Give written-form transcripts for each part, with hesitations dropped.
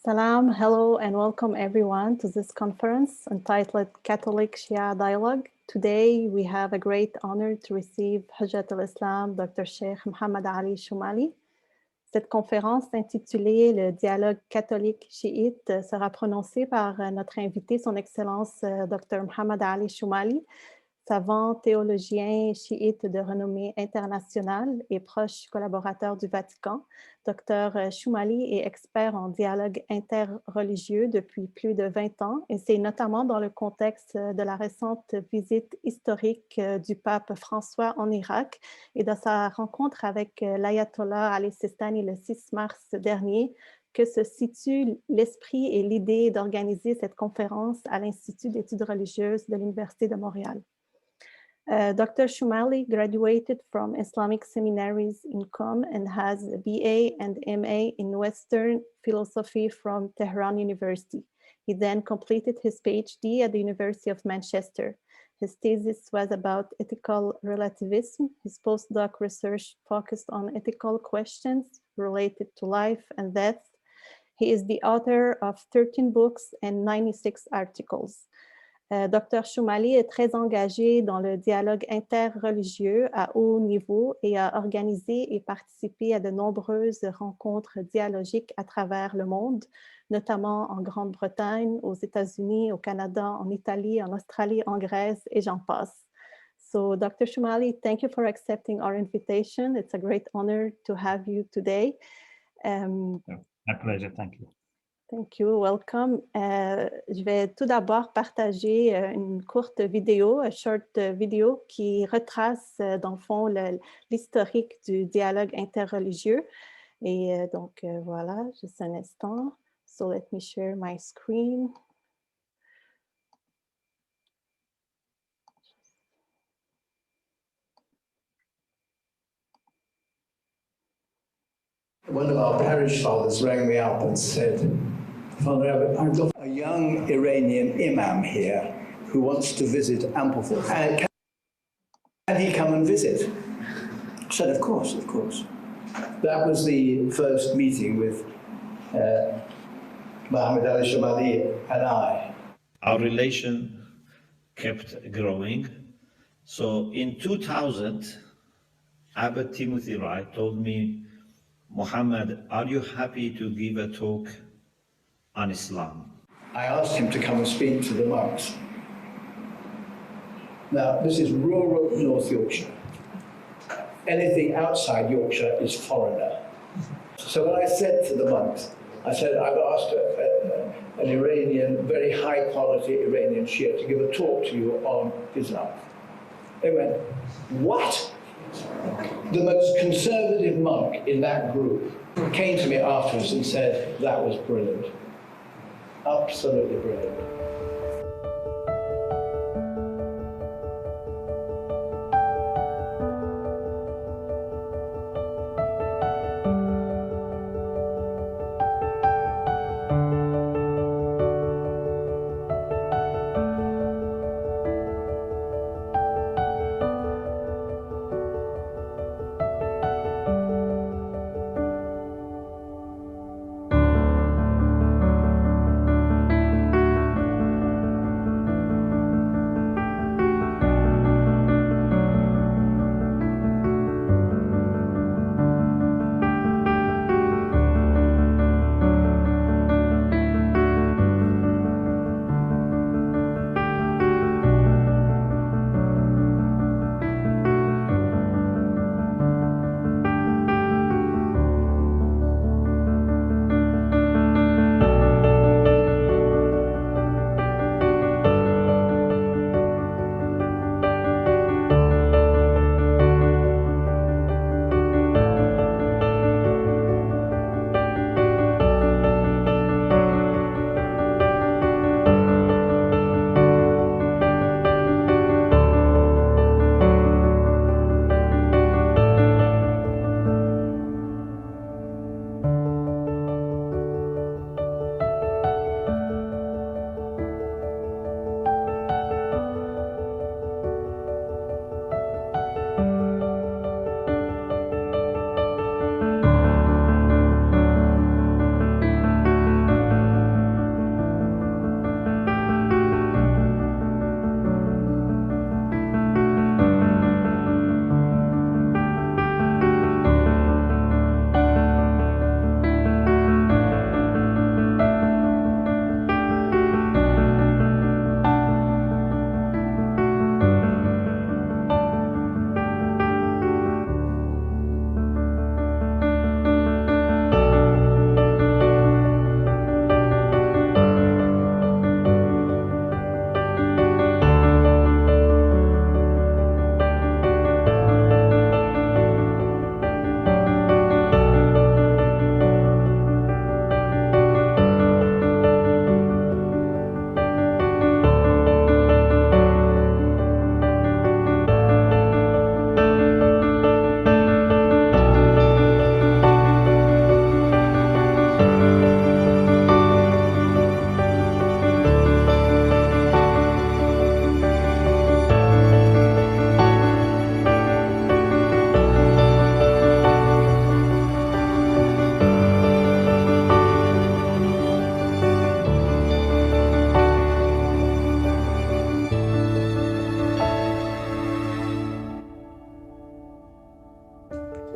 Salam, hello, and welcome everyone to this conference entitled Catholic Shia Dialogue. Today, we have a great honor to receive Hujjat al-Islam, Dr. Sheikh Mohammad Ali Shomali. Cette conférence intitulée Le dialogue catholique chiite sera prononcée par notre invité, son Excellence Dr. Mohammad Ali Shomali, savant théologien chiite de renommée internationale et proche collaborateur du Vatican. Dr. Shomali est expert en dialogue interreligieux depuis plus de 20 ans et c'est notamment dans le contexte de la récente visite historique du pape François en Irak et de sa rencontre avec l'ayatollah Ali Sistani le 6 mars dernier que se situe l'esprit et l'idée d'organiser cette conférence à l'Institut d'études religieuses de l'Université de Montréal. Dr. Shomali graduated from Islamic seminaries in Qom and has a BA and MA in Western philosophy from Tehran University. He then completed his PhD at the University of Manchester. His thesis was about ethical relativism. His postdoc research focused on ethical questions related to life and death. He is the author of 13 books and 96 articles. Dr. Shomali est très engagé dans le dialogue interreligieux à haut niveau et a organisé et participé à de nombreuses rencontres dialogiques à travers le monde, notamment en Grande-Bretagne, aux États-Unis, au Canada, en Italie, en Australie, en Grèce, et j'en passe. So, Dr. Shomali, thank you for accepting our invitation. It's a great honor to have you today. My pleasure, thank you. Thank you, welcome. Je vais tout d'abord partager une courte vidéo, un short vidéo qui retrace dans le fond l'historique du dialogue interreligieux. Et donc voilà, juste un instant. So let me share my screen. One of our parish fathers rang me up and said, Father Abbott, I've got a young Iranian imam here who wants to visit Ampleforth. Can he come and visit? I said, of course, of course. That was the first meeting with Mohammad Ali Shomali and I. Our relation kept growing. So in 2000, Abbot Timothy Wright told me, Mohammad, are you happy to give a talk on Islam? I asked him to come and speak to the monks. Now, this is rural North Yorkshire. Anything outside Yorkshire is foreigner. So when I said to the monks, I said, I've asked an Iranian, very high quality Iranian Shia to give a talk to you on Islam. They went, what? The most conservative monk in that group came to me afterwards and said, that was brilliant. Absolutely brilliant.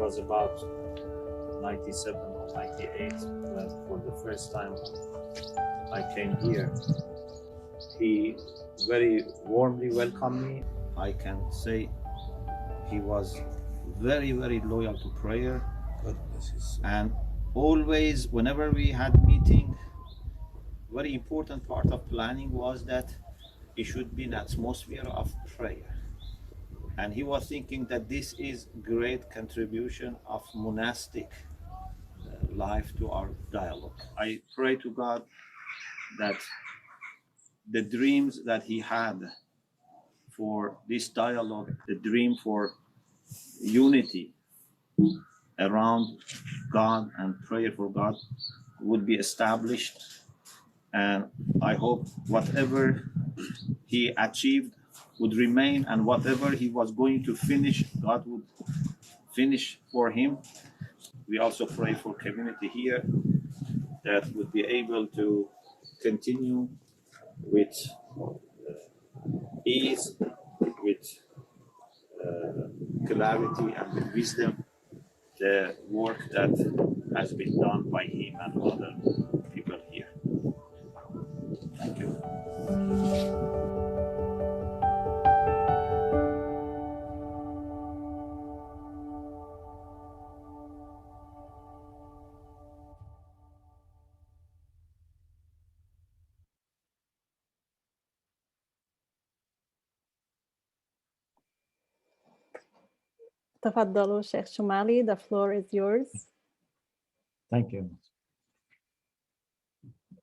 was about 97 or 98 when for the first time I came here. He very warmly welcomed me. I can say he was very, very loyal to prayer. And always, whenever we had meeting, very important part of planning was that it should be an atmosphere of prayer. And he was thinking that this is great contribution of monastic life to our dialogue. I pray to God that the dreams that he had for this dialogue, the dream for unity around God and prayer for God would be established. And I hope whatever he achieved would remain, and whatever he was going to finish, God would finish for him. We also pray for community here that would be able to continue with ease, with clarity, and with wisdom the work that has been done by him and other people here. Thank you. تفضلوا Sheikh Shomali, the floor is yours. Thank you.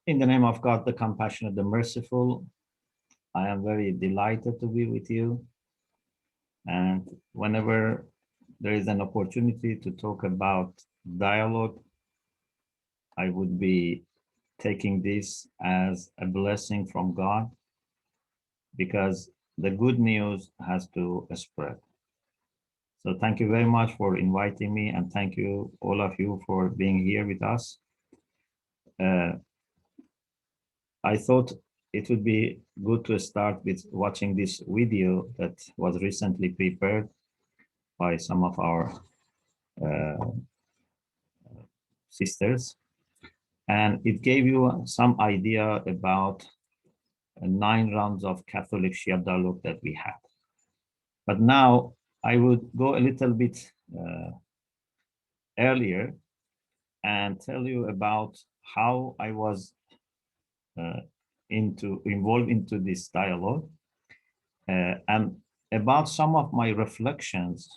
In the name of God, the compassionate, the merciful, I am very delighted to be with you. And whenever there is an opportunity to talk about dialogue, I would be taking this as a blessing from God, because the good news has to spread. So thank you very much for inviting me, and thank you, all of you, for being here with us. I thought it would be good to start with watching this video that was recently prepared by some of our sisters. And it gave you some idea about 9 rounds of Catholic Shia dialogue that we had. But now I would go a little bit earlier and tell you about how I was involved into this dialogue, and about some of my reflections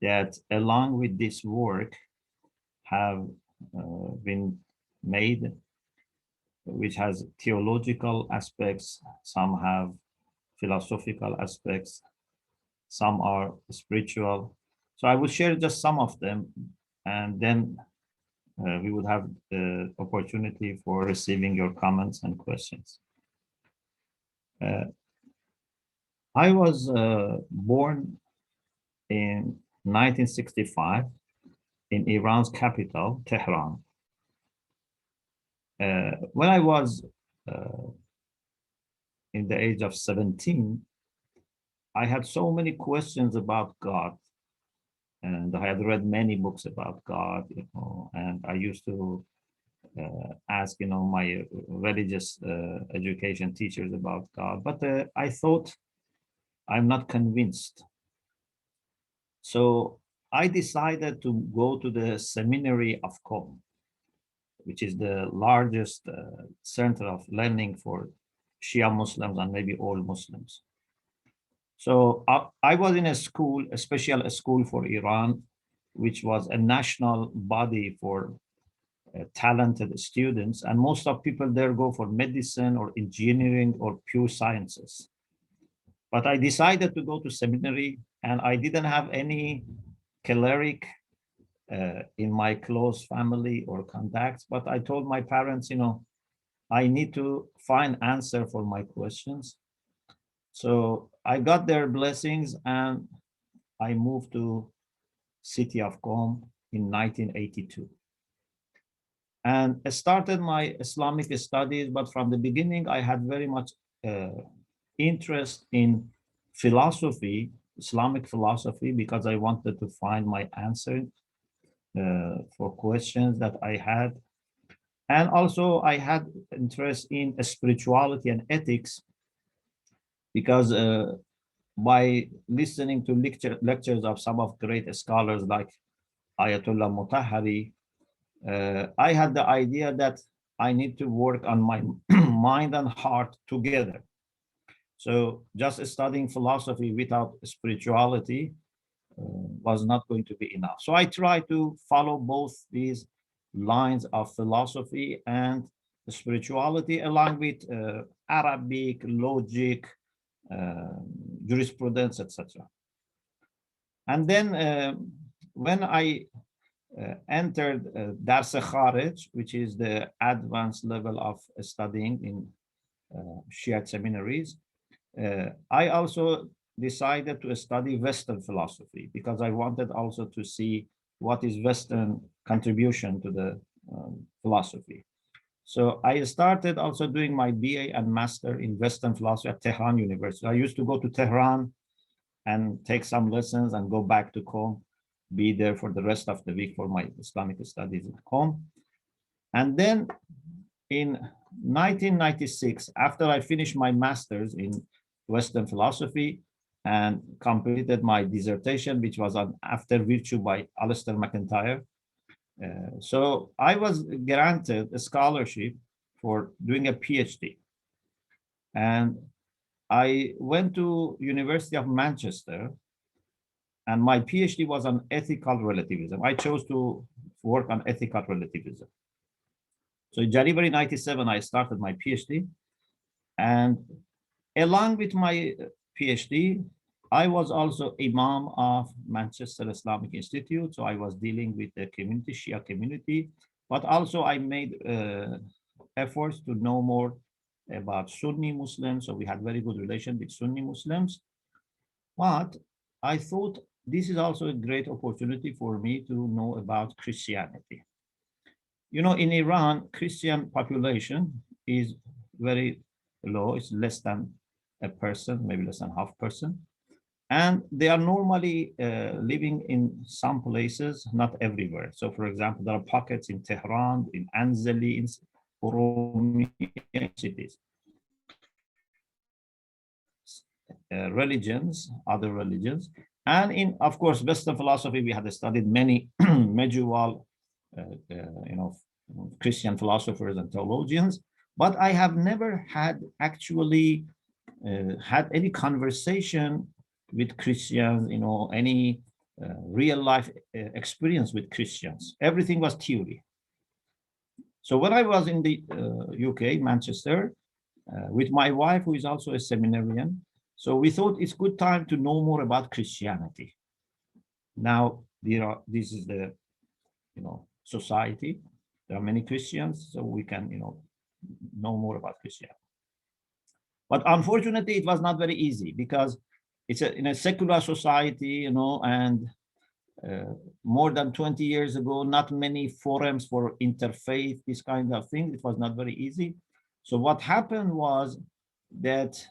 that along with this work have been made, which has theological aspects, some have philosophical aspects, some are spiritual. So I will share just some of them, and then we would have the opportunity for receiving your comments and questions. I was born in 1965 in Iran's capital, Tehran. When I was in the age of 17, I had so many questions about God, and I had read many books about God, and I used to ask, my religious education teachers about God, but I thought I'm not convinced. So I decided to go to the seminary of Qom, which is the largest center of learning for Shia Muslims and maybe all Muslims. So I was in a school, a special school for Iran, which was a national body for talented students. And most of people there go for medicine or engineering or pure sciences. But I decided to go to seminary, and I didn't have any cleric in my close family or contacts, but I told my parents, I need to find answer for my questions. So I got their blessings, and I moved to city of Qom in 1982. And I started my Islamic studies, but from the beginning, I had very much interest in philosophy, Islamic philosophy because I wanted to find my answer for questions that I had. And also I had interest in spirituality and ethics because by listening to lectures of some of great scholars like Ayatollah Mutahari, I had the idea that I need to work on my mind and heart together. So just studying philosophy without spirituality was not going to be enough. So I tried to follow both these lines of philosophy and spirituality along with Arabic, logic, jurisprudence, etc. And then when I entered Dars Kharij, which is the advanced level of studying in Shiite seminaries, I also decided to study Western philosophy because I wanted also to see what is Western contribution to the philosophy. So I started also doing my BA and master in Western philosophy at Tehran University. I used to go to Tehran and take some lessons and go back to Qom, be there for the rest of the week for my Islamic studies at Qom. And then in 1996, after I finished my master's in Western philosophy and completed my dissertation, which was on After Virtue by Alistair McIntyre. So I was granted a scholarship for doing a PhD. And I went to University of Manchester, and my PhD was on ethical relativism. I chose to work on ethical relativism. So in January 97, I started my PhD. And along with my PhD, I was also Imam of Manchester Islamic Institute. So I was dealing with the community, Shia community, but also I made efforts to know more about Sunni Muslims. So we had very good relation with Sunni Muslims. But I thought this is also a great opportunity for me to know about Christianity. You know, in Iran, Christian population is very low. It's less than a person, maybe less than half person. And they are normally living in some places, not everywhere. So for example, there are pockets in Tehran, in Anzali, in Oromiya cities. Religions, other religions. And in, of course, Western philosophy, we had studied many medieval Christian philosophers and theologians, but I have never had actually had any conversation with Christians, any real life experience with Christians. Everything was theory. So when I was in the UK, Manchester, with my wife, who is also a seminarian, so we thought it's good time to know more about Christianity. Now, this is the society. There are many Christians, so we can know more about Christianity. But unfortunately, it was not very easy because it's in a secular society, and more than 20 years ago, not many forums for interfaith, this kind of thing. It was not very easy. So what happened was that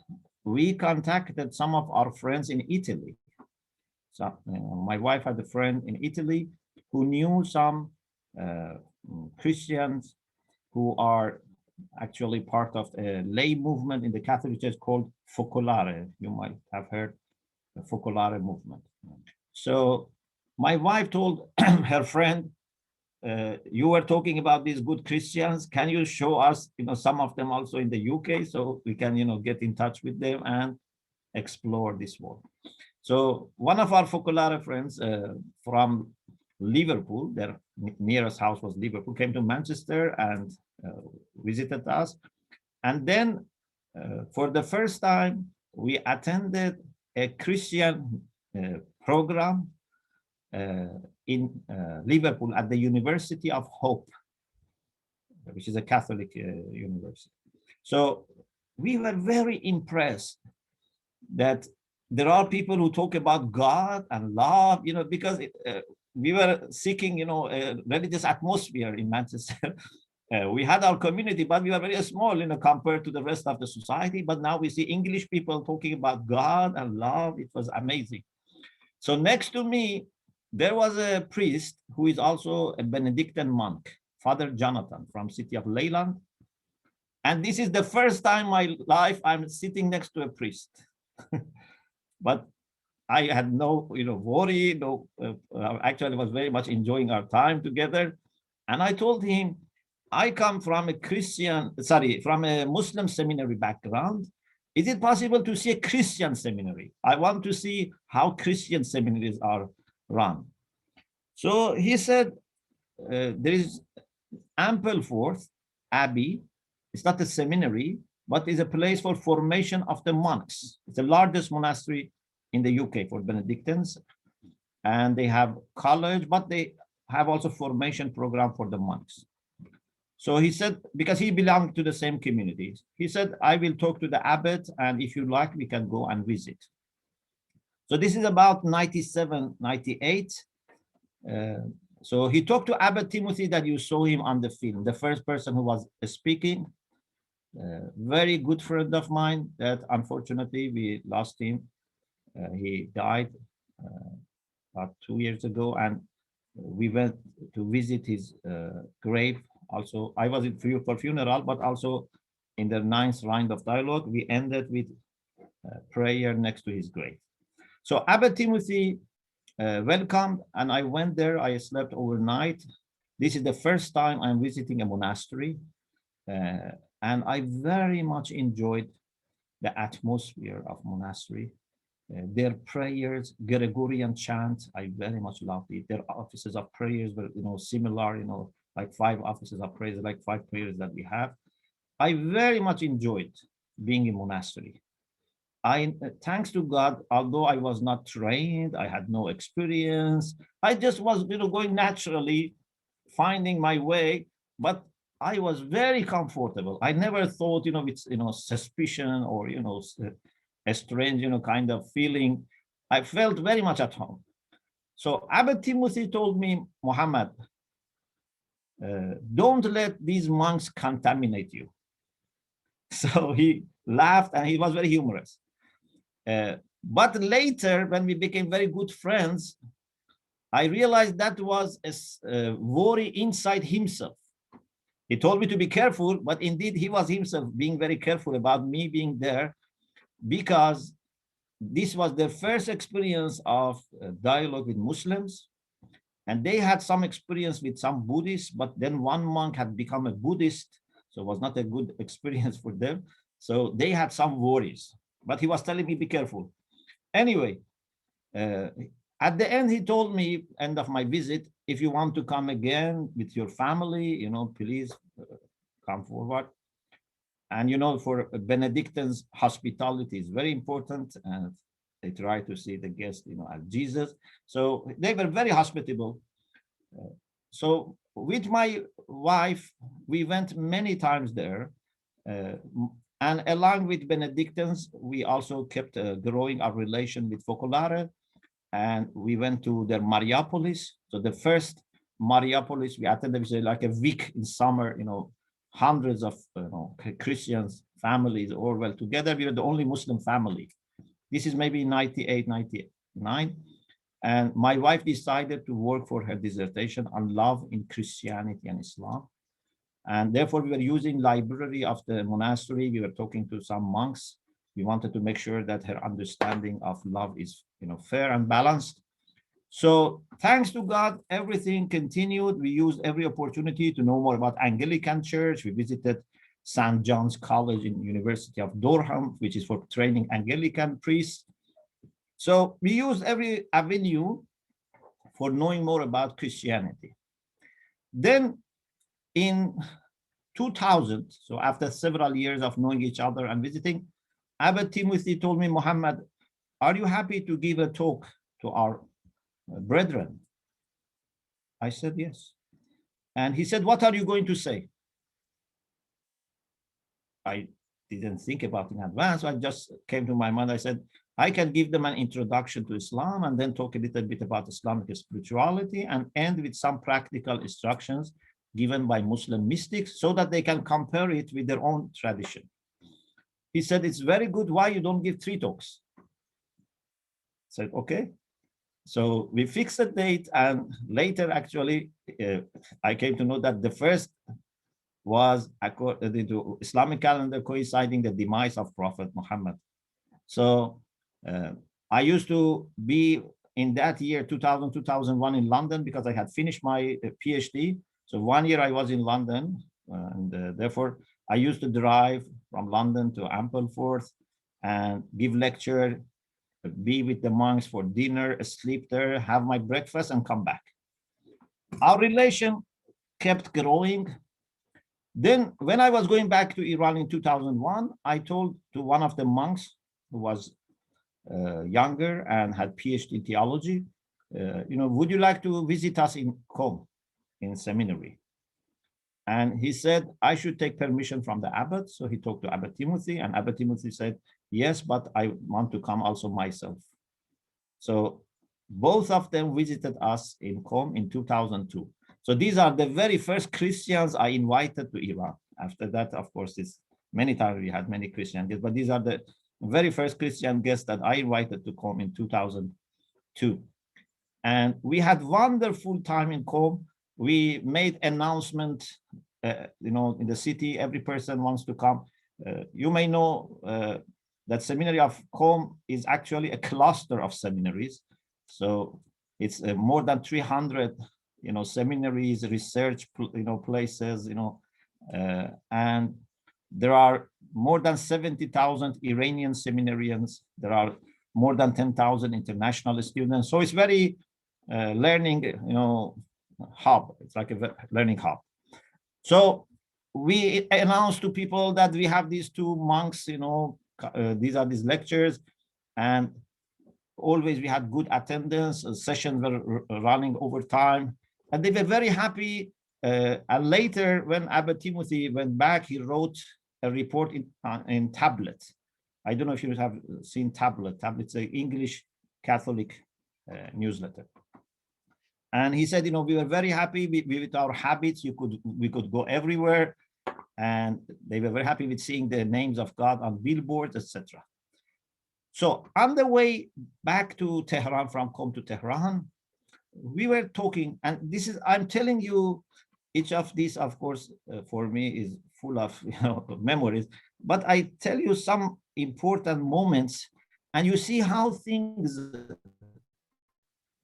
we contacted some of our friends in Italy. So my wife had a friend in Italy who knew some Christians who are actually part of a lay movement in the Catholic Church called Focolare. You might have heard the Focolare movement. So my wife told her friend, you were talking about these good Christians. Can you show us, some of them also in the UK, so we can, get in touch with them and explore this world. So one of our Focolare friends from Liverpool, their nearest house was Liverpool, came to Manchester and visited us. And then for the first time, we attended a Christian program in Liverpool at the University of Hope, which is a Catholic university. So we were very impressed that there are people who talk about God and love, because we were seeking, a religious atmosphere in Manchester. We had our community, but we were very small, compared to the rest of the society. But now we see English people talking about God and love. It was amazing. So next to me, there was a priest who is also a Benedictine monk, Father Jonathan from city of Leyland. And this is the first time in my life I'm sitting next to a priest. But I had no, worry. No, actually was very much enjoying our time together. And I told him, I come from from a Muslim seminary background. Is it possible to see a Christian seminary? I want to see how Christian seminaries are run. So he said, there is Ampleforth Abbey. It's not a seminary, but is a place for formation of the monks. It's the largest monastery in the UK for Benedictines. And they have college, but they have also formation program for the monks. So he said, because he belonged to the same community, he said, I will talk to the abbot, and if you like, we can go and visit. So this is about 97, 98. So he talked to Abbot Timothy that you saw him on the film, the first person who was speaking. Very good friend of mine that unfortunately we lost him. He died about 2 years ago, and we went to visit his grave. Also, I was in for funeral, but also in the 9th round of dialogue, we ended with prayer next to his grave. So Abbot Timothy welcomed, and I went there. I slept overnight. This is the first time I'm visiting a monastery, and I very much enjoyed the atmosphere of monastery. Their prayers, Gregorian chant, I very much loved it. Their offices of prayers were, similar, like 5 offices of prayers, like 5 prayers that we have. I very much enjoyed being in monastery. Thanks to God, although I was not trained, I had no experience, I just was, going naturally, finding my way, but I was very comfortable. I never thought, with, suspicion or, a strange, kind of feeling. I felt very much at home. So Abbot Timothy told me, Mohammad, don't let these monks contaminate you. So he laughed and he was very humorous. But later, when we became very good friends, I realized that was a worry inside himself. He told me to be careful, but indeed he was himself being very careful about me being there, because this was their first experience of dialogue with Muslims. And they had some experience with some Buddhists, but then one monk had become a Buddhist, so it was not a good experience for them. So they had some worries, but he was telling me, be careful. Anyway, at the end, he told me, end of my visit, if you want to come again with your family, please come forward. And, for Benedictines, hospitality is very important, and they try to see the guest, as Jesus. So they were very hospitable. So with my wife, we went many times there. And along with Benedictines, we also kept growing our relation with Focolare. And we went to their Mariapolis. So the first Mariapolis we attended was like a week in summer, hundreds of Christians, families all well together. We were the only Muslim family. This is maybe 98, 99. And my wife decided to work for her dissertation on love in Christianity and Islam. And therefore, we were using library of the monastery. We were talking to some monks. We wanted to make sure that her understanding of love is, fair and balanced. So thanks to God, everything continued. We used every opportunity to know more about Anglican Church. We visited St. John's College in University of Durham, which is for training Anglican priests. So we used every avenue for knowing more about Christianity. Then in 2000, so after several years of knowing each other and visiting, Abbot Timothy told me, Mohammad, are you happy to give a talk to our brethren? I said, yes. And he said, what are you going to say? I didn't think about it in advance. I just came to my mind. I said, I can give them an introduction to Islam and then talk a little bit about Islamic spirituality and end with some practical instructions given by Muslim mystics so that they can compare it with their own tradition. He said, it's very good. Why you don't give 3 talks? I said, okay. So we fixed a date, and later, actually, I came to know that the first was according to Islamic calendar coinciding the demise of Prophet Muhammad. So I used to be in that year, 2000, 2001 in London, because I had finished my PhD. So 1 year I was in London, and therefore I used to drive from London to Ampleforth and give lecture, be with the monks for dinner, sleep there, have my breakfast, and come back. Our relation kept growing. Then when I was going back to Iran in 2001, I told to one of the monks who was younger and had PhD in theology, would you like to visit us in Qom, in seminary? And he said, I should take permission from the abbot. So he talked to Abbot Timothy, and Abbot Timothy said, yes, but I want to come also myself. So both of them visited us in Qom in 2002. So these are the very first Christians I invited to Iran. After that, of course, it's many times we had many Christian guests, but these are the very first Christian guests that I invited to Qom in 2002. And we had wonderful time in Qom. We made announcement, in the city, every person wants to come. You may know that seminary of Qom is actually a cluster of seminaries. So it's more than 300, seminaries, research, places, and there are more than 70,000 Iranian seminarians. There are more than 10,000 international students. So it's very learning, hub. It's like a learning hub. So we announced to people that we have these two monks, these are these lectures, and always we had good attendance. Sessions were running over time, and they were very happy. And later, when Abbot Timothy went back, he wrote a report in tablet. I don't know if you have seen tablet. Tablet's an English Catholic newsletter. And he said, we were very happy with our habits. We could go everywhere, and they were very happy with seeing the names of God on billboards, etc. So on the way back to Tehran, from Qom to Tehran, we were talking, and I'm telling you, each of these, of course, for me is full of memories, but I tell you some important moments, and you see how things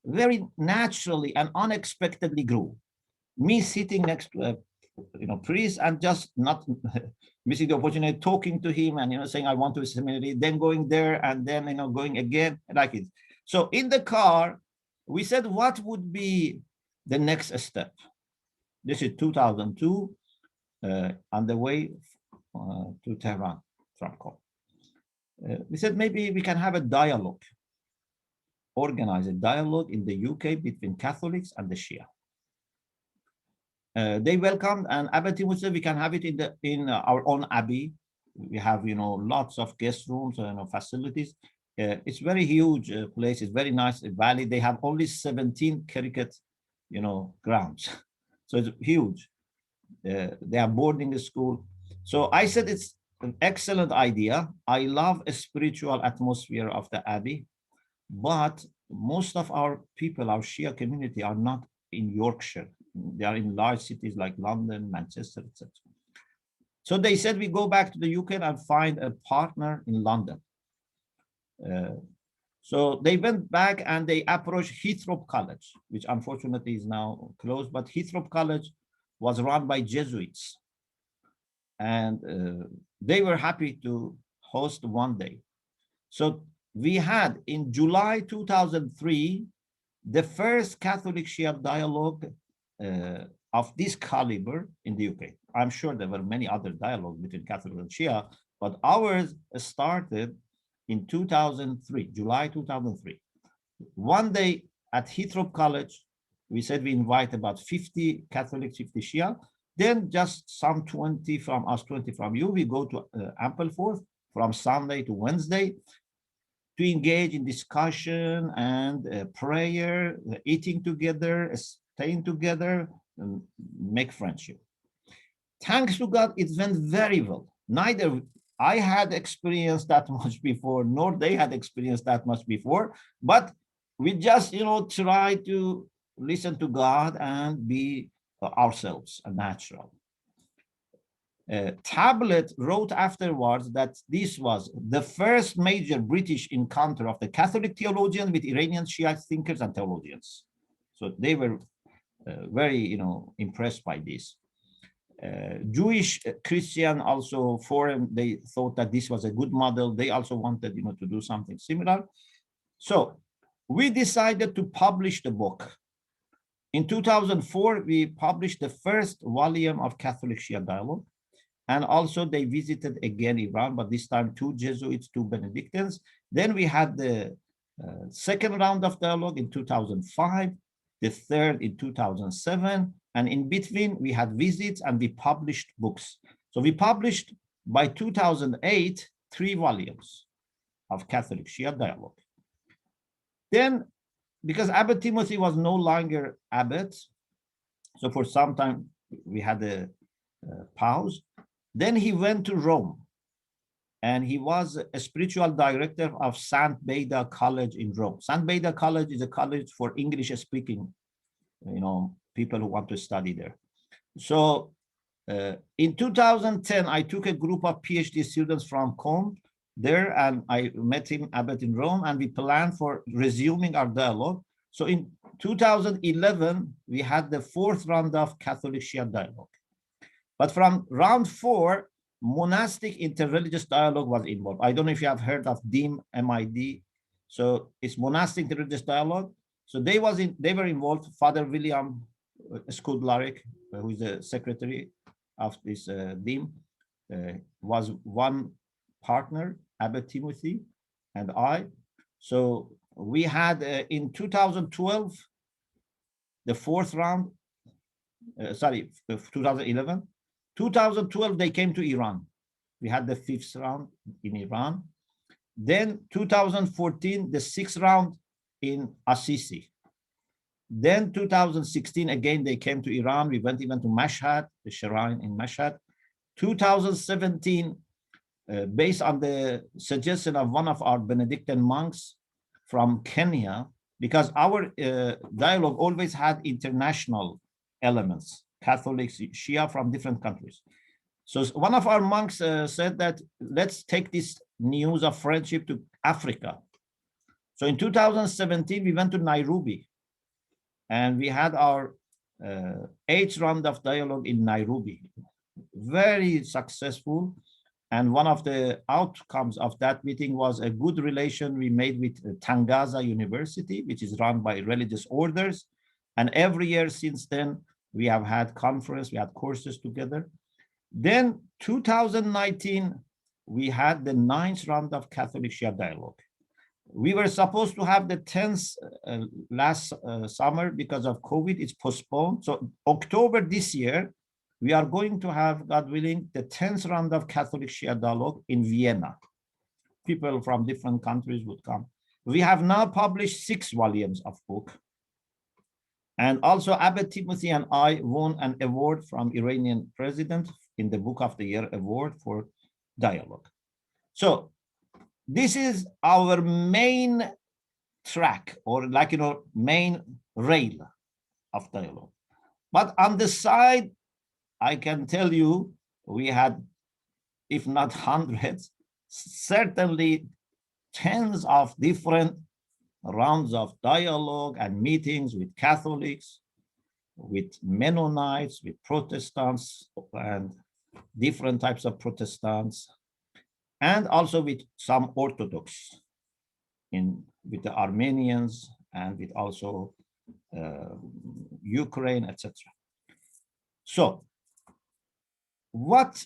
very naturally and unexpectedly grew. Me sitting next to a priest and just not missing the opportunity, talking to him and saying I want to seminary, then going there and then going again, like it. So in the car, we said, what would be the next step? This is 2002, on the way to Tehran from Qom. We said maybe we can have a dialogue, organize a dialogue in the UK between Catholics and the Shia. They welcomed, and Abbot Timothy said we can have it in our own abbey. We have lots of guest rooms and facilities. It's very huge place. It's very nice valley. They have only 17 cricket grounds, so it's huge. They are boarding a school. So I said it's an excellent idea. I love a spiritual atmosphere of the abbey, but most of our people, our Shia community, are not in Yorkshire. They are in large cities like London, Manchester, etc. So they said we go back to the UK and find a partner in London. So they went back and they approached Heathrow College, which unfortunately is now closed, but Heathrow College was run by Jesuits. And they were happy to host one day. So we had in July 2003, the first Catholic Shia dialogue of this caliber in the UK. I'm sure there were many other dialogues between Catholic and Shia, but ours started in 2003, July 2003. One day at Heathrow College, we said we invite about 50 Catholics, 50 Shia, then just some 20 from us, 20 from you. We go to Ampleforth from Sunday to Wednesday to engage in discussion and prayer, eating together, staying together, and make friendship. Thanks to God, it went very well. Neither I had experienced that much before, nor they had experienced that much before, but we just, try to listen to God and be ourselves and natural. Tablet wrote afterwards that this was the first major British encounter of the Catholic theologians with Iranian Shiite thinkers and theologians. So they were very, impressed by this. Jewish Christian also forum, they thought that this was a good model. They also wanted, to do something similar. So we decided to publish the book. In 2004, we published the first volume of Catholic Shia Dialogue. And also they visited again Iran, but this time 2 Jesuits, 2 Benedictines. Then we had the second round of dialogue in 2005, the third in 2007. And in between, we had visits and we published books. So we published by 2008, 3 volumes of Catholic Shia Dialogue. Then, because Abbot Timothy was no longer abbot, so for some time we had a pause. Then he went to Rome, and he was a spiritual director of St. Beda College in Rome. St. Beda College is a college for English-speaking, people who want to study there. So in 2010, I took a group of PhD students from Cologne there, and I met him, Abbot, in Rome, and we planned for resuming our dialogue. So in 2011, we had the 4th round of Catholic Shia Dialogue. But from round 4, monastic interreligious dialogue was involved. I don't know if you have heard of DIM, MID. So it's monastic interreligious dialogue. So they were involved. Father William Skudlarek, who is the secretary of this DIM, was one partner, Abbot Timothy, and I. So we had in 2012, the 4th round, 2011. 2012, they came to Iran. We had the 5th round in Iran. Then 2014, the 6th round in Assisi. Then 2016, again, they came to Iran. We went even to Mashhad, the shrine in Mashhad. 2017, based on the suggestion of one of our Benedictine monks from Kenya, because our dialogue always had international elements, Catholics, Shia from different countries. So one of our monks said that let's take this news of friendship to Africa. So in 2017, we went to Nairobi, and we had our 8th round of dialogue in Nairobi. Very successful. And one of the outcomes of that meeting was a good relation we made with Tangaza University, which is run by religious orders. And every year since then, we have had conference, we had courses together. Then 2019, we had the 9th round of Catholic Shia Dialogue. We were supposed to have the 10th last summer because of COVID, it's postponed. So October this year, we are going to have, God willing, the 10th round of Catholic Shia Dialogue in Vienna. People from different countries would come. We have now published 6 volumes of book. And also Abbot Timothy and I won an award from Iranian president in the Book of the Year award for dialogue. So this is our main track, or main rail of dialogue. But on the side, I can tell you, we had, if not hundreds, certainly tens of different rounds of dialogue and meetings with Catholics, with Mennonites, with Protestants, and different types of Protestants, and also with some Orthodox, with the Armenians, and with also Ukraine, etc. So what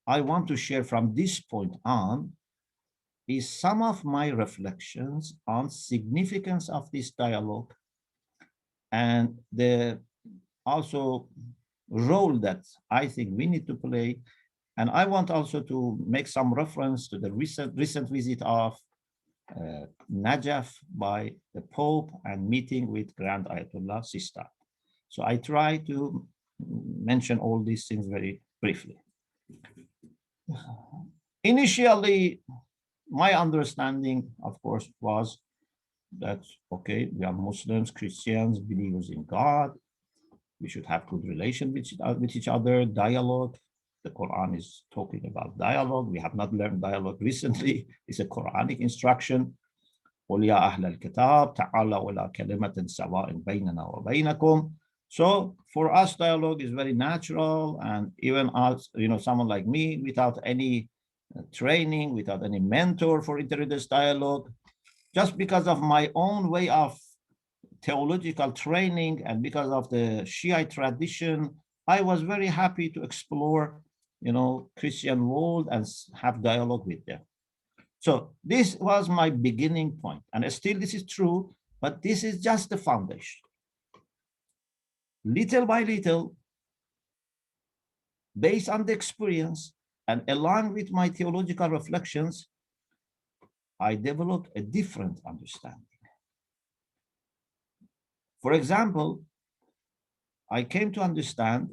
I want to share from this point on is some of my reflections on significance of this dialogue and the also role that I think we need to play. And I want also to make some reference to the recent visit of Najaf by the Pope and meeting with Grand Ayatollah Sistan. So I try to mention all these things very briefly. Initially, my understanding, of course, was That's okay. We are Muslims, Christians, believers in God. We should have good relation with each other, dialogue. The Quran is talking about dialogue. We have not learned dialogue recently. It's a Quranic instruction. قُلْ يَا أَهْلَ الْكِتَابِ تَعَالَوْا إِلَىٰ كَلِمَةٍ سَوَاءٍ بَيْنَنَا وَبَيْنَكُمْ. So for us, dialogue is very natural, and even us, someone like me, without any training, without any mentor for interreligious dialogue, just because of my own way of theological training and because of the Shiite tradition, I was very happy to explore, Christian world and have dialogue with them. So this was my beginning point, and still this is true, but this is just the foundation. Little by little, based on the experience and along with my theological reflections, I developed a different understanding. For example, I came to understand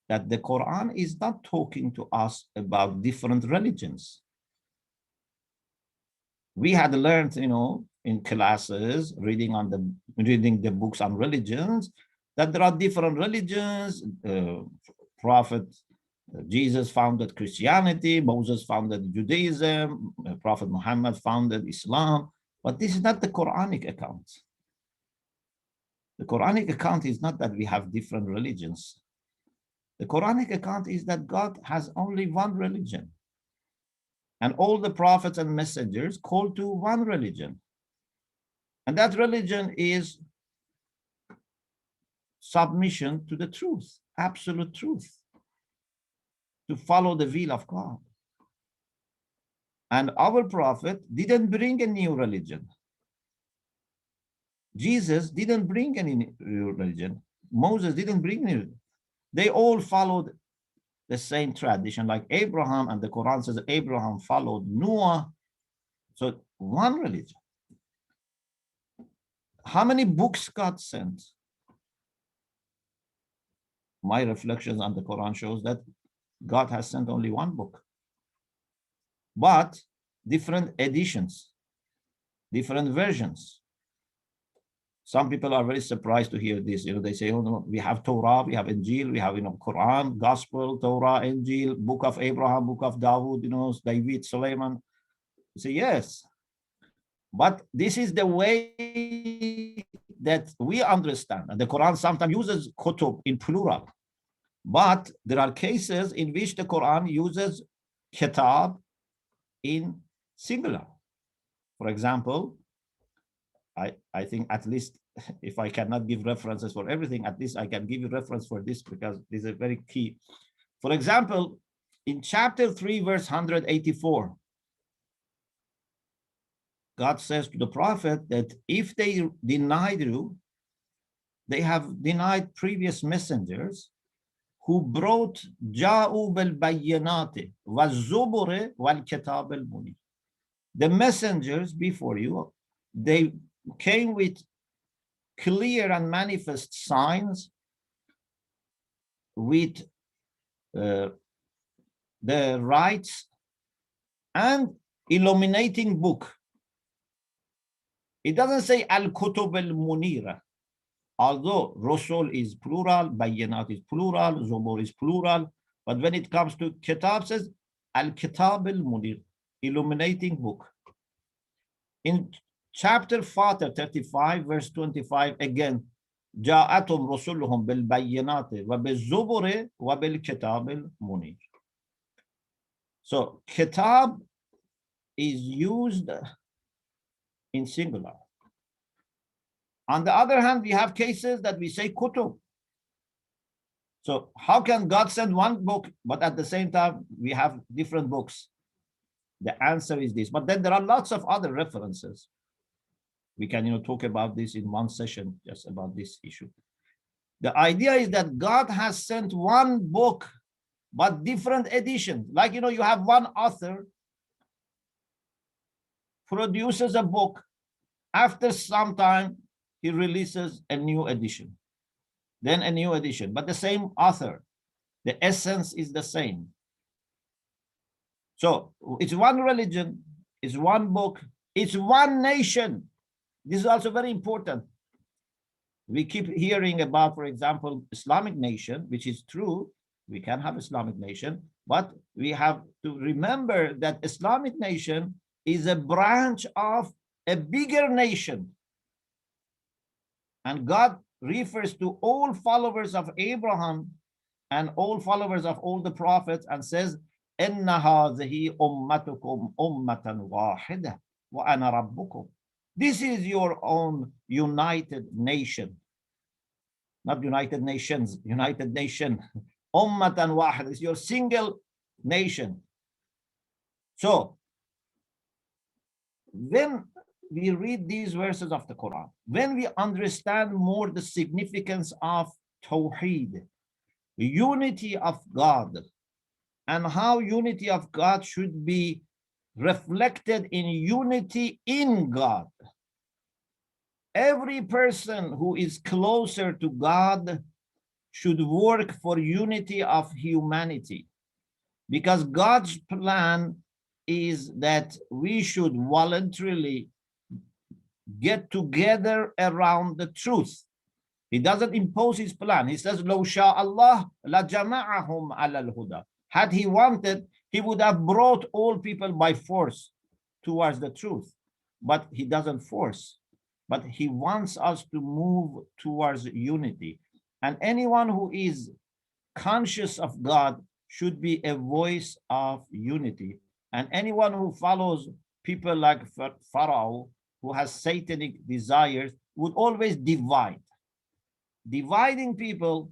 that the Quran is not talking to us about different religions. We had learned, in classes, reading the books on religions, that there are different religions. Prophet Jesus founded Christianity, Moses founded Judaism, Prophet Muhammad founded Islam, but this is not the Quranic account. The Quranic account is not that we have different religions. The Quranic account is that God has only one religion. And all the prophets and messengers call to one religion. And that religion is submission to the truth, absolute truth, to follow the will of God. And our prophet didn't bring a new religion. Jesus didn't bring any new religion. Moses didn't bring new. They all followed the same tradition, like Abraham, and the Quran says Abraham followed Noah. So one religion. How many books God sent? My reflections on the Quran shows that God has sent only one book, but different editions, different versions. Some people are very surprised to hear this. They say, oh, no, we have Torah, we have Injil, we have, Quran, Gospel, Torah, Injil, Book of Abraham, Book of Dawood, David, Suleiman. You say, yes. But this is the way that we understand. And the Quran sometimes uses kutub in plural. But there are cases in which the Quran uses kitab in singular. For example, I think at least if I cannot give references for everything, at least I can give you reference for this because this is very key. For example, in chapter 3, verse 184, God says to the prophet that if they denied you, they have denied previous messengers who brought ja'u bil bayyinati wa zubur wal kitab al munir. The messengers before you, they came with clear and manifest signs, with the rights and illuminating book. It doesn't say al-kutub al-munira. Although Rasul is plural, Bayyinat is plural, Zubur is plural, but when it comes to Kitab, says Al-Kitab al-Munir, illuminating book. In chapter 35, verse 25, again, جاءتهم رسلهم بالبينات وبالزبر وبالكتاب المنير. So Kitab is used in singular. On the other hand, we have cases that we say kutub. So how can God send one book, but at the same time, we have different books? The answer is this. But then there are lots of other references. We can, talk about this in one session, just about this issue. The idea is that God has sent one book, but different editions. Like, you have one author produces a book. After some time, he releases a new edition, then a new edition, but the same author. The essence is the same. So it's one religion, it's one book, it's one nation. This is also very important. We keep hearing about, for example, Islamic nation, which is true. We can have Islamic nation, but we have to remember that Islamic nation is a branch of a bigger nation. And God refers to all followers of Abraham and all followers of all the prophets and says, إِنَّ هَذِهِ أُمَّتُكُمْ أُمَّةً وَاحِدَةً وَأَنَا رَبُّكُمْ. This is your own united nation. Not United Nations, United Nation. Ummatan wahid is your single nation. So when we read these verses of the Quran, when we understand more the significance of Tawheed, unity of God, and how unity of God should be reflected in unity in God. Every person who is closer to God should work for unity of humanity, because God's plan is that we should voluntarily get together around the truth. He doesn't impose his plan. He says, "Lo sha Allah la jama'ahum ala al-huda." Had he wanted, he would have brought all people by force towards the truth. But he doesn't force. But he wants us to move towards unity. And anyone who is conscious of God should be a voice of unity. And anyone who follows people like Pharaoh, who has satanic desires, would always divide. Dividing people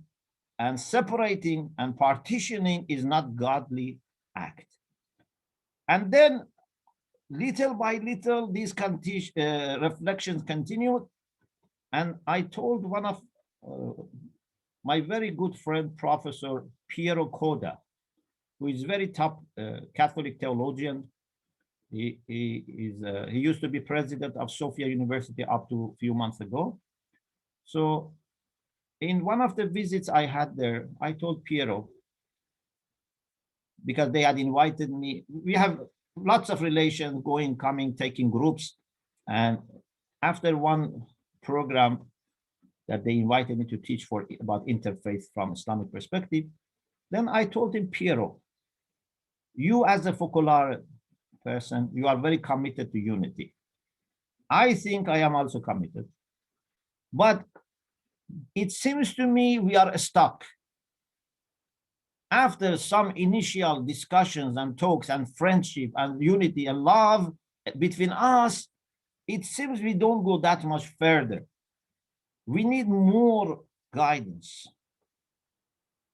and separating and partitioning is not godly act. And then little by little, these reflections continued. And I told one of my very good friend, Professor Piero Coda, who is very top Catholic theologian. He used to be president of Sofia University up to a few months ago. So in one of the visits I had there, I told Piero, because they had invited me, we have lots of relations, going, coming, taking groups. And after one program that they invited me to teach for about interfaith from Islamic perspective, then I told him, Piero, you as a Focolare person, you are very committed to unity. I think I am also committed. But it seems to me we are stuck. After some initial discussions and talks and friendship and unity and love between us, it seems we don't go that much further. We need more guidance.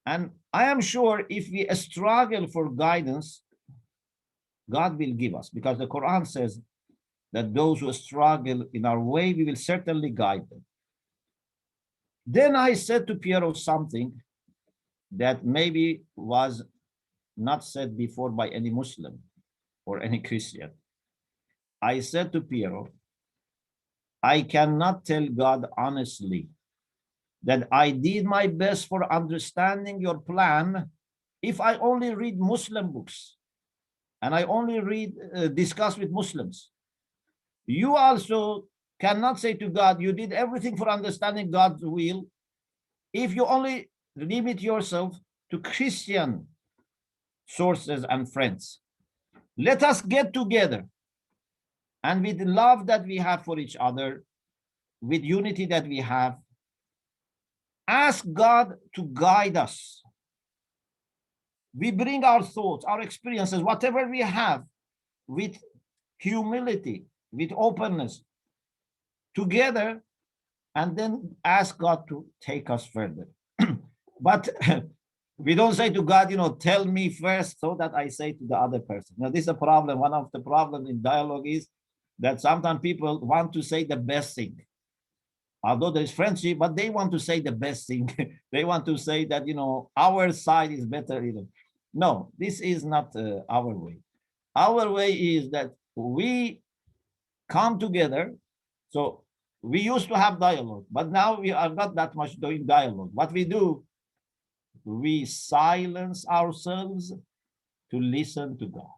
And I am sure if we struggle for guidance, God will give us, because the Quran says that those who struggle in our way, we will certainly guide them. Then I said to Piero something that maybe was not said before by any Muslim or any Christian. I said to Piero, I cannot tell God honestly that I did my best for understanding your plan if I only read Muslim books and I only discuss with Muslims. You also cannot say to God, you did everything for understanding God's will if you only limit yourself to Christian sources and friends. Let us get together, and with the love that we have for each other, with unity that we have, ask God to guide us. We bring our thoughts, our experiences, whatever we have, with humility, with openness, together, and then ask God to take us further. But we don't say to God, tell me first so that I say to the other person. Now, this is a problem. One of the problems in dialogue is that sometimes people want to say the best thing. Although there is friendship, but they want to say the best thing. They want to say that, our side is better. No, this is not our way. Our way is that we come together. So we used to have dialogue, but now we are not that much doing dialogue. What we do, we silence ourselves to listen to God.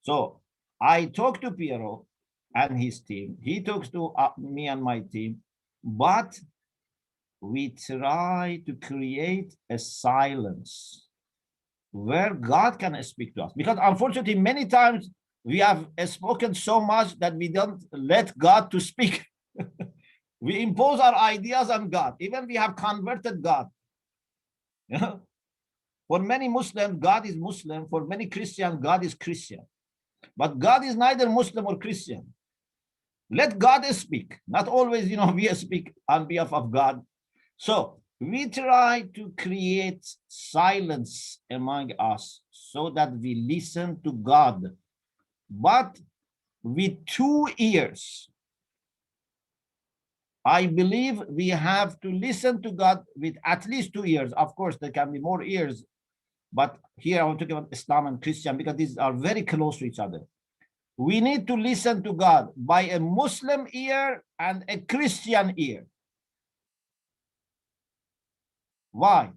So I talked to Piero and his team. He talks to me and my team, but we try to create a silence where God can speak to us. Because unfortunately, many times we have spoken so much that we don't let God to speak. We impose our ideas on God. Even we have converted God. You know? For many Muslims, God is Muslim. For many Christians, God is Christian. But God is neither Muslim or Christian. Let God speak. Not always, we speak on behalf of God. So we try to create silence among us so that we listen to God, but with 2 ears. I believe we have to listen to God with at least 2 ears. Of course, there can be more ears, but here I want to talk about Islam and Christian because these are very close to each other. We need to listen to God by a Muslim ear and a Christian ear. Why?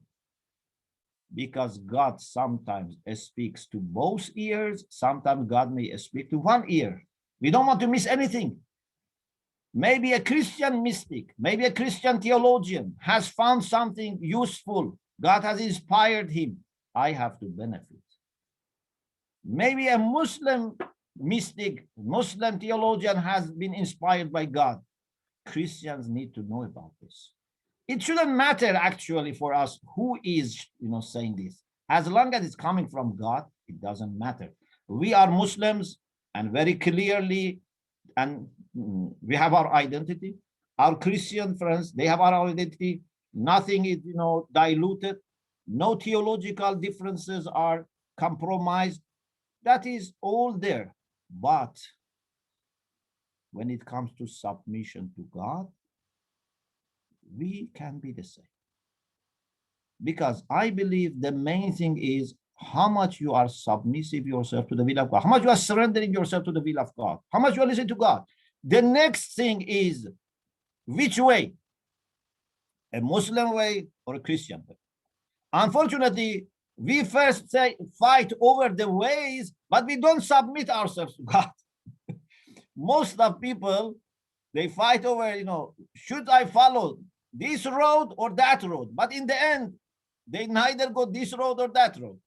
Because God sometimes speaks to both ears. Sometimes God may speak to one ear. We don't want to miss anything. Maybe a Christian mystic, maybe a Christian theologian has found something useful. God has inspired him. I have to benefit. Maybe a Muslim mystic, Muslim theologian has been inspired by God. Christians need to know about this. It shouldn't matter actually for us who is saying this. As long as it's coming from God, it doesn't matter. We are Muslims, and very clearly, and we have our identity. Our Christian friends, they have our identity. Nothing is diluted. No theological differences are compromised. That is all there. But when it comes to submission to God, we can be the same. Because I believe the main thing is how much you are submissive yourself to the will of God, how much you are surrendering yourself to the will of God, how much you are listening to God. The next thing is which way, a Muslim way or a Christian way. Unfortunately, we first say fight over the ways, but we don't submit ourselves to God. Most of people, they fight over, should I follow this road or that road? But in the end, they neither go this road or that road.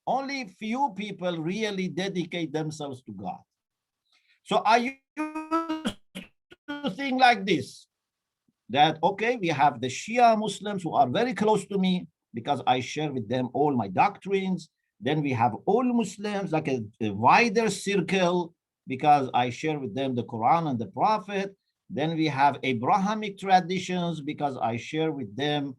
Only few people really dedicate themselves to God. So I used to think like this, that, okay, we have the Shia Muslims who are very close to me because I share with them all my doctrines. Then we have all Muslims, like a wider circle, because I share with them the Quran and the Prophet. Then we have Abrahamic traditions because I share with them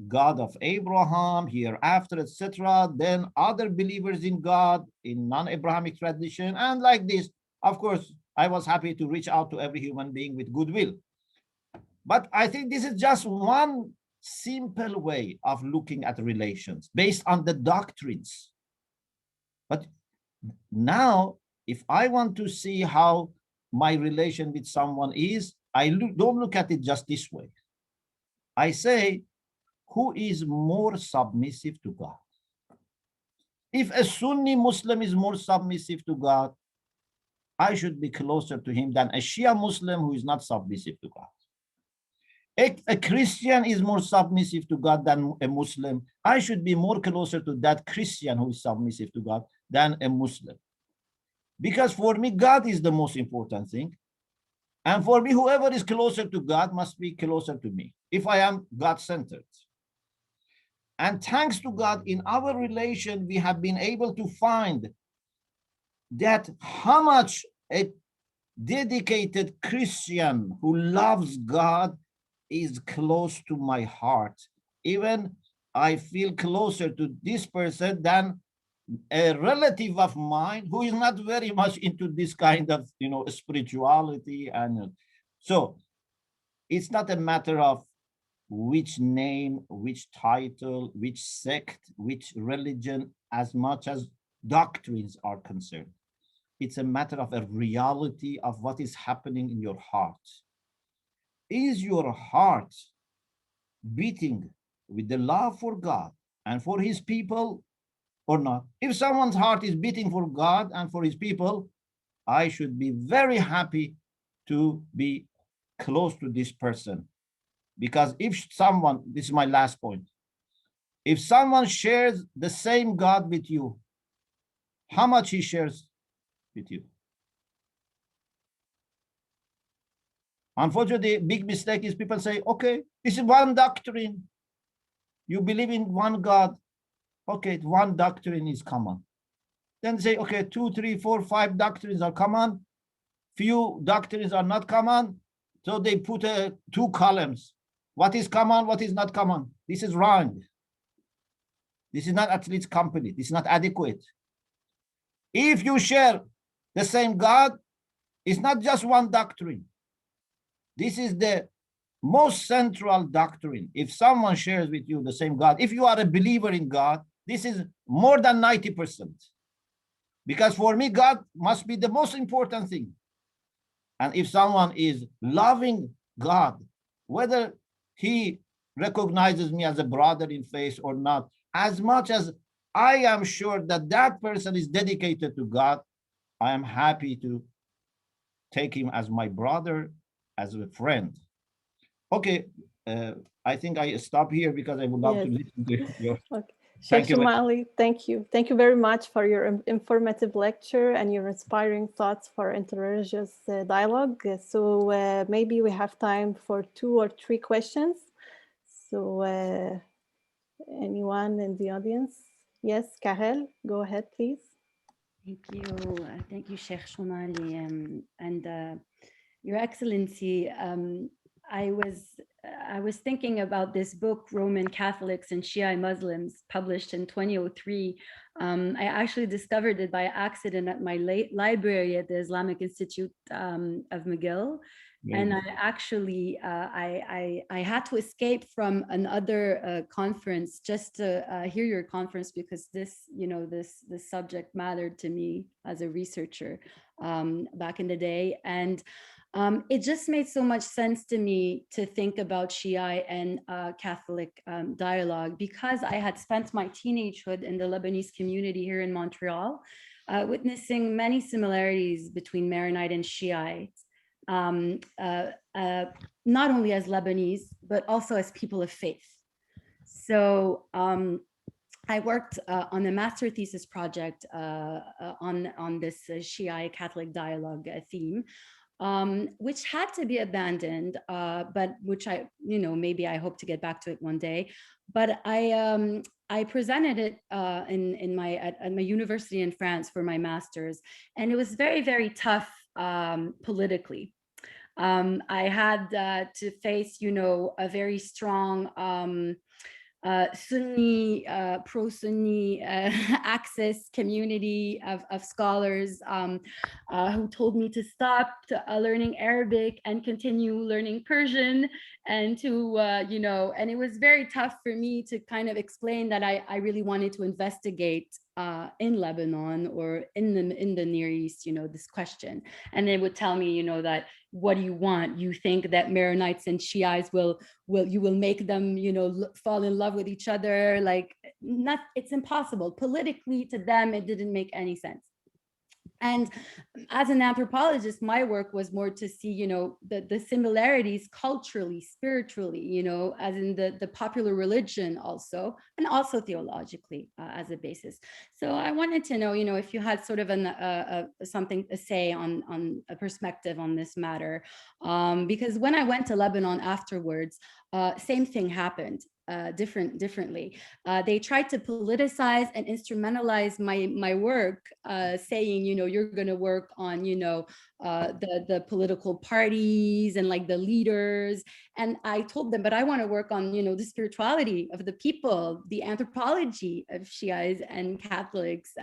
God of Abraham, hereafter, etc. Then other believers in God in non-Abrahamic tradition, and like this. Of course, I was happy to reach out to every human being with goodwill. But I think this is just one simple way of looking at relations based on the doctrines. But now, if I want to see how my relation with someone is, I don't look at it just this way. I say, who is more submissive to God? If a Sunni Muslim is more submissive to God, I should be closer to him than a Shia Muslim who is not submissive to God. A Christian is more submissive to God than a Muslim. I should be more closer to that Christian who is submissive to God than a Muslim. Because for me, God is the most important thing. And for me, whoever is closer to God must be closer to me, if I am God-centered. And thanks to God, in our relation, we have been able to find that how much a dedicated Christian who loves God is close to my heart. Even I feel closer to this person than a relative of mine who is not very much into this kind of spirituality. And so it's not a matter of which name, which title, which sect, which religion, as much as doctrines are concerned. It's a matter of a reality of what is happening in your heart. Is your heart beating with the love for God and for his people or not? If someone's heart is beating for God and for his people, I should be very happy to be close to this person. Because if someone, this is my last point, if someone shares the same God with you, how much he shares with you? Unfortunately, big mistake is people say, okay, this is one doctrine. You believe in one God. Okay, one doctrine is common. Then say, okay, 2, 3, 4, 5 doctrines are common. Few doctrines are not common. So they put 2 columns. What is common, what is not common? This is wrong. This is not at least complete. This is not adequate. If you share the same God, it's not just one doctrine. This is the most central doctrine. If someone shares with you the same God, if you are a believer in God, this is more than 90%. Because for me, God must be the most important thing. And if someone is loving God, whether he recognizes me as a brother in faith or not, as much as I am sure that that person is dedicated to God, I am happy to take him as my brother, as a friend. Okay, I think I stop here because I would love to listen to your. Okay. Thank Sheikh you. Shomali, thank you. Thank you very much for your informative lecture and your inspiring thoughts for interreligious dialogue. So maybe we have time for 2 or 3 questions. So anyone in the audience? Yes, Karel, go ahead, please. Thank you, Sheikh Shomali, and Your Excellency. I was thinking about this book, Roman Catholics and Shiite Muslims, published in 2003. I actually discovered it by accident at my library at the Islamic Institute of McGill. And I actually, I had to escape from another conference just to hear your conference, because this, this subject mattered to me as a researcher back in the day. And it just made so much sense to me to think about Shiite and Catholic dialogue, because I had spent my teenagehood in the Lebanese community here in Montreal, witnessing many similarities between Maronite and Shiite. Not only as Lebanese, but also as people of faith. So I worked on a master thesis project on this Shiite Catholic dialogue theme, which had to be abandoned, but which maybe I hope to get back to it one day. But I presented it at my university in France for my master's, and it was very, very tough politically. I had to face, a very strong Sunni, pro-Sunni axis community of scholars who told me to stop learning Arabic and continue learning Persian, and to, and it was very tough for me to kind of explain that I really wanted to investigate in Lebanon or in the Near East, this question. And they would tell me, that, what do you want? You think that Maronites and Shiites you will make them, fall in love with each other? Like, it's impossible. Politically, to them, it didn't make any sense. And as an anthropologist, my work was more to see, the similarities culturally, spiritually, as in the popular religion also, and also theologically as a basis. So I wanted to know, if you had sort of something to say on a perspective on this matter, because when I went to Lebanon afterwards, same thing happened. Differently. They tried to politicize and instrumentalize my work, saying, you're going to work on, the political parties and like the leaders. And I told them, but I want to work on, the spirituality of the people, the anthropology of Shiites and Catholics.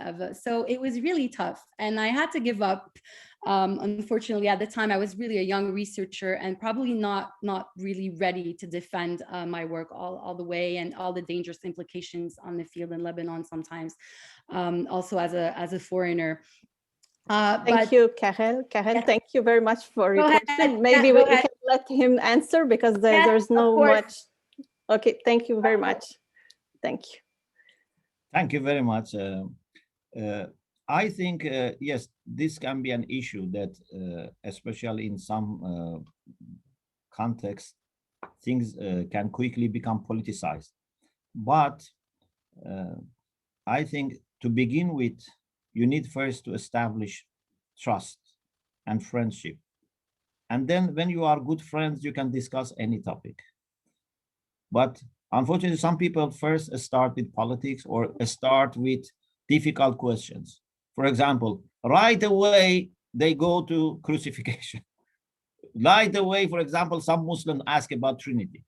So it was really tough. And I had to give up. Unfortunately, at the time, I was really a young researcher and probably not really ready to defend my work all the way, and all the dangerous implications on the field in Lebanon sometimes, also as a foreigner. Thank you, Karel. Yes. Thank you very much for your question. Ahead. Maybe we can let him answer, because there's no much. Okay, thank you very much. Thank you. Thank you very much. I think, yes, this can be an issue that, especially in some contexts, things can quickly become politicized. But uh, I think to begin with, you need first to establish trust and friendship. And then when you are good friends, you can discuss any topic. But unfortunately, some people first start with politics or start with difficult questions. For example, right away, they go to crucifixion. Right away, for example, some Muslims ask about Trinity.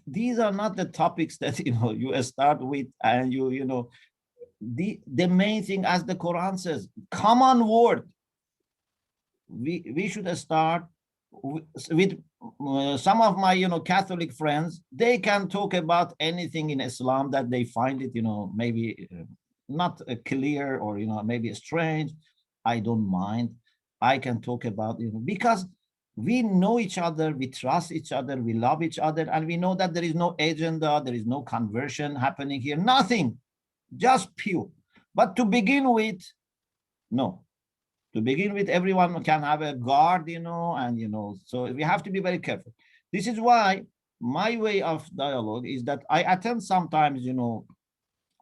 These are not the topics that you start with, and the main thing, as the Quran says, common word. We should start with some of my Catholic friends. They can talk about anything in Islam that they find it maybe not clear, or maybe strange. I don't mind. I can talk about because we know each other, we trust each other, we love each other, and we know that there is no agenda, there is no conversion happening here, nothing, just pure. But to begin with, no. To begin with, everyone can have a guard, and so we have to be very careful. This is why my way of dialogue is that I attend sometimes,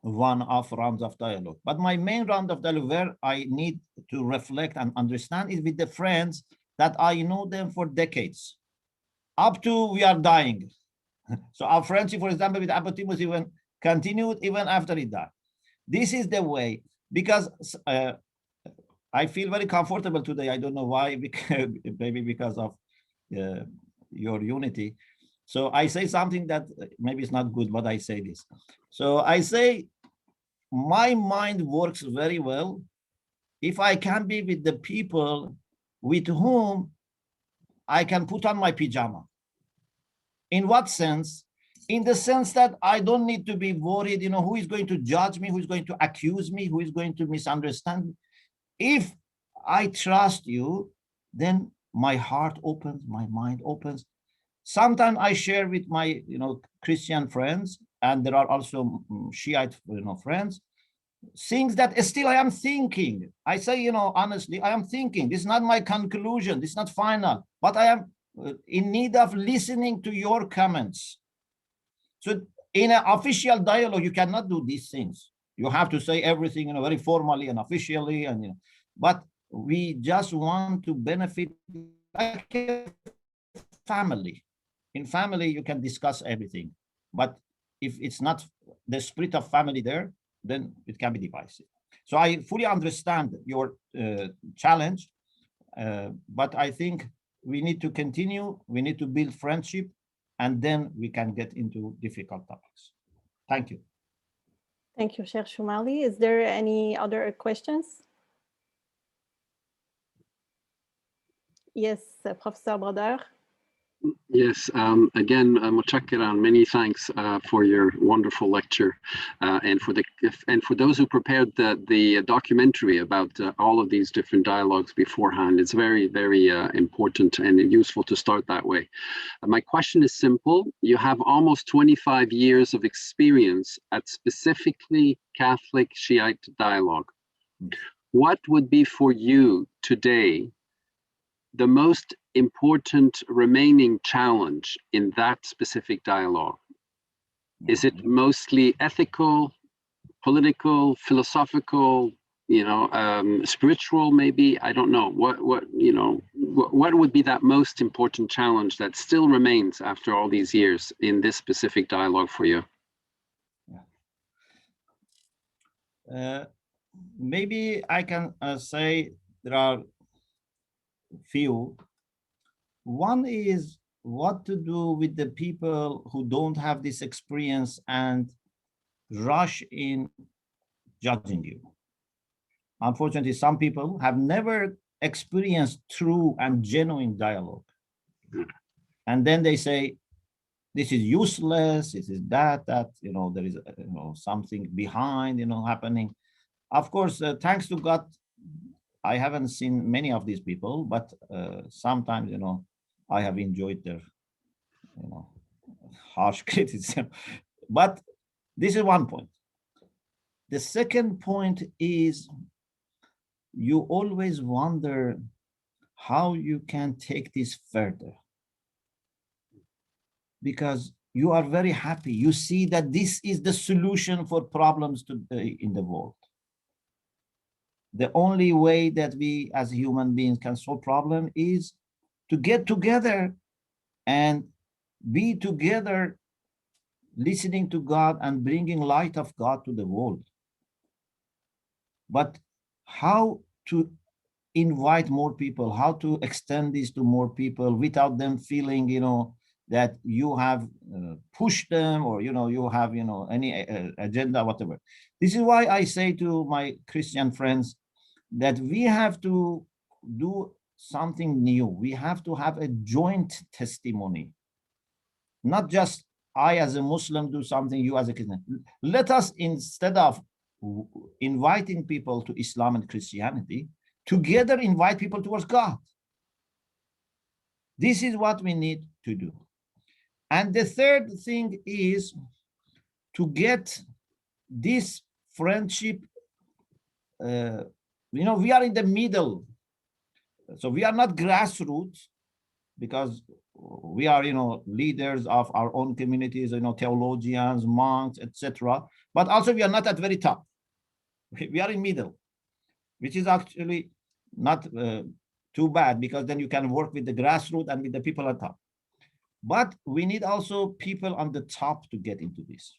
one-off rounds of dialogue. But my main round of dialogue, where I need to reflect and understand, is with the friends that I know them for decades, up to we are dying. So our friendship, for example, with Abu Timothy continued even after he died. This is the way, because I feel very comfortable today. I don't know why, because, maybe because of your unity. So I say something that maybe it's not good, but I say this. So I say my mind works very well if I can be with the people with whom I can put on my pajama. In what sense? In the sense that I don't need to be worried, who is going to judge me, who is going to accuse me, who is going to misunderstand me. If I trust you, then my heart opens, my mind opens. Sometimes I share with my, Christian friends, and there are also Shiite, friends, things that still I am thinking. I say, honestly, I am thinking. This is not my conclusion. This is not final, but I am in need of listening to your comments. So in an official dialogue, you cannot do these things. You have to say everything, very formally and officially, and but we just want to benefit like a family. In family, you can discuss everything, but if it's not the spirit of family there, then it can be divisive. So I fully understand your challenge, but I think we need to continue. We need to build friendship, and then we can get into difficult topics. Thank you. Thank you, Sheikh Shomali. Is there any other questions? Yes, Professor Brodeur. Yes, again, Mutshakkiran, many thanks for your wonderful lecture, and for those who prepared the documentary about all of these different dialogues beforehand. It's very, very important and useful to start that way. My question is simple. You have almost 25 years of experience at specifically Catholic Shiite dialogue. What would be for you today the most important remaining challenge in that specific dialogue? Is it mostly ethical, political, philosophical, spiritual, maybe? I don't know. What would be that most important challenge that still remains after all these years in this specific dialogue for you? Maybe I can say there are few. One is what to do with the people who don't have this experience and rush in judging you. Unfortunately, some people have never experienced true and genuine dialogue. And then they say, this is useless, this is that, there is something behind, happening. Of course, thanks to God, I haven't seen many of these people, but sometimes, I have enjoyed their, harsh criticism. But this is one point. The second point is you always wonder how you can take this further. Because you are very happy. You see that this is the solution for problems today in the world. The only way that we as human beings can solve problem is to get together and be together, listening to God and bringing light of God to the world. But how to invite more people, how to extend this to more people without them feeling, that you have pushed them, or, you have, any agenda, whatever. This is why I say to my Christian friends that we have to do something new. We have to have a joint testimony, not just I as a Muslim do something, you as a Christian. Let us, instead of inviting people to Islam and Christianity, together invite people towards God. This is what we need to do. And the third thing is to get this friendship, we are in the middle. So we are not grassroots, because we are, leaders of our own communities, theologians, monks, etc. But also we are not at very top. We are in middle, which is actually not too bad, because then you can work with the grassroots and with the people at top. But we need also people on the top to get into this.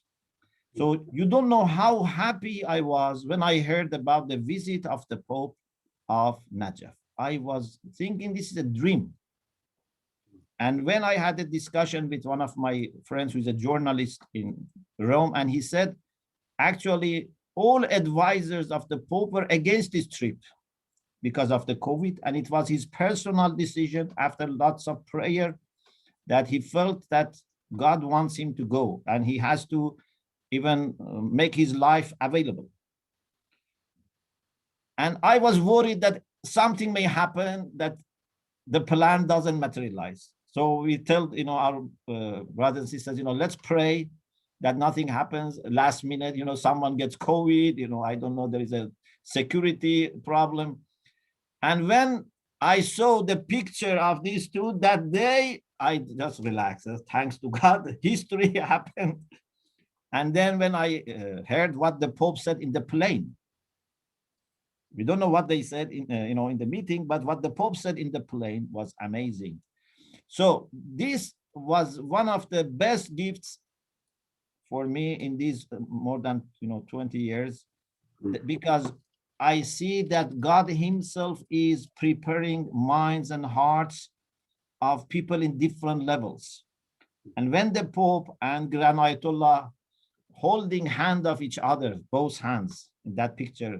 So you don't know how happy I was when I heard about the visit of the Pope of Najaf. I was thinking this is a dream. And when I had a discussion with one of my friends who is a journalist in Rome, and he said, actually, all advisors of the Pope were against this trip because of the COVID. And it was his personal decision, after lots of prayer, that he felt that God wants him to go, and he has to even make his life available. And I was worried that something may happen, that the plan doesn't materialize. So we tell our brothers and sisters, let's pray that nothing happens last minute, someone gets COVID, I don't know, there is a security problem. And when I saw the picture of these two that day, I just relaxed. Thanks to God, history happened. And then when I heard what the Pope said in the plane, we don't know what they said in the meeting, but what the Pope said in the plane was amazing. So this was one of the best gifts for me in these more than 20 years, because I see that God himself is preparing minds and hearts of people in different levels. And when the Pope and Grand Ayatollah holding hand of each other, both hands in that picture,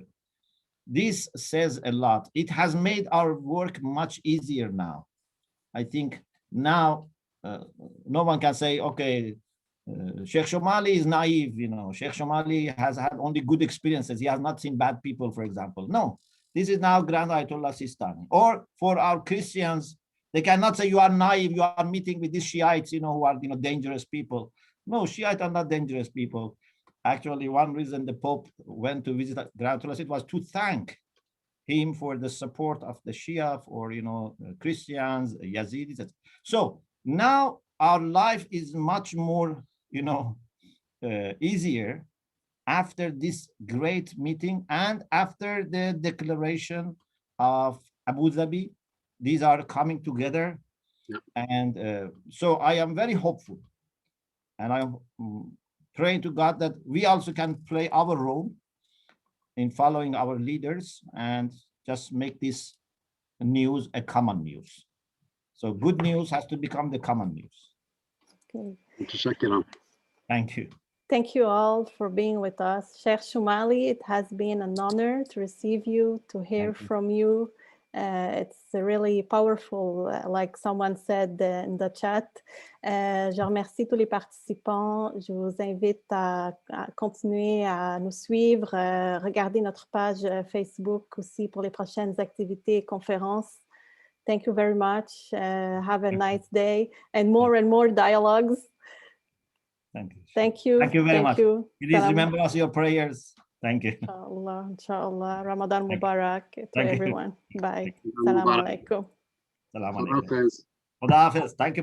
this says a lot. It has made our work much easier now. I think now no one can say, okay, Sheikh Shomali is naive, Sheikh Shomali has had only good experiences. He has not seen bad people, for example. No, this is now Grand Ayatollah Sistani. Or for our Christians, they cannot say you are naive, you are meeting with these Shiites, who are, dangerous people. No, Shiites are not dangerous people. Actually, one reason the Pope went to visit Grand Ayatollah was to thank him for the support of the Shia, for, Christians, Yazidis. So now our life is much more, easier after this great meeting and after the declaration of Abu Dhabi. These are coming together. Yeah. And so I am very hopeful, and I'm praying to God that we also can play our role in following our leaders and just make this news a common news. So good news has to become the common news. Okay. Thank you. Thank you all for being with us. Sheikh Shomali, it has been an honor to receive you, to hear from you. It's really powerful, like someone said in the chat. Je remercie tous les participants. Je vous invite à continuer à nous suivre. Regardez notre page Facebook aussi pour les prochaines activités et conférences. Thank you very much. Have a nice day and more dialogues. Thank you. Thank you. Thank you very much. You. Please remember us your prayers. Thank you. Inshallah. Ramadan Thank you. Mubarak to Thank you. everyone. Bye. Thank you. Assalamu alaikum. Salam Khuda alaikum. Hafiz. Khuda Hafiz. Thank you.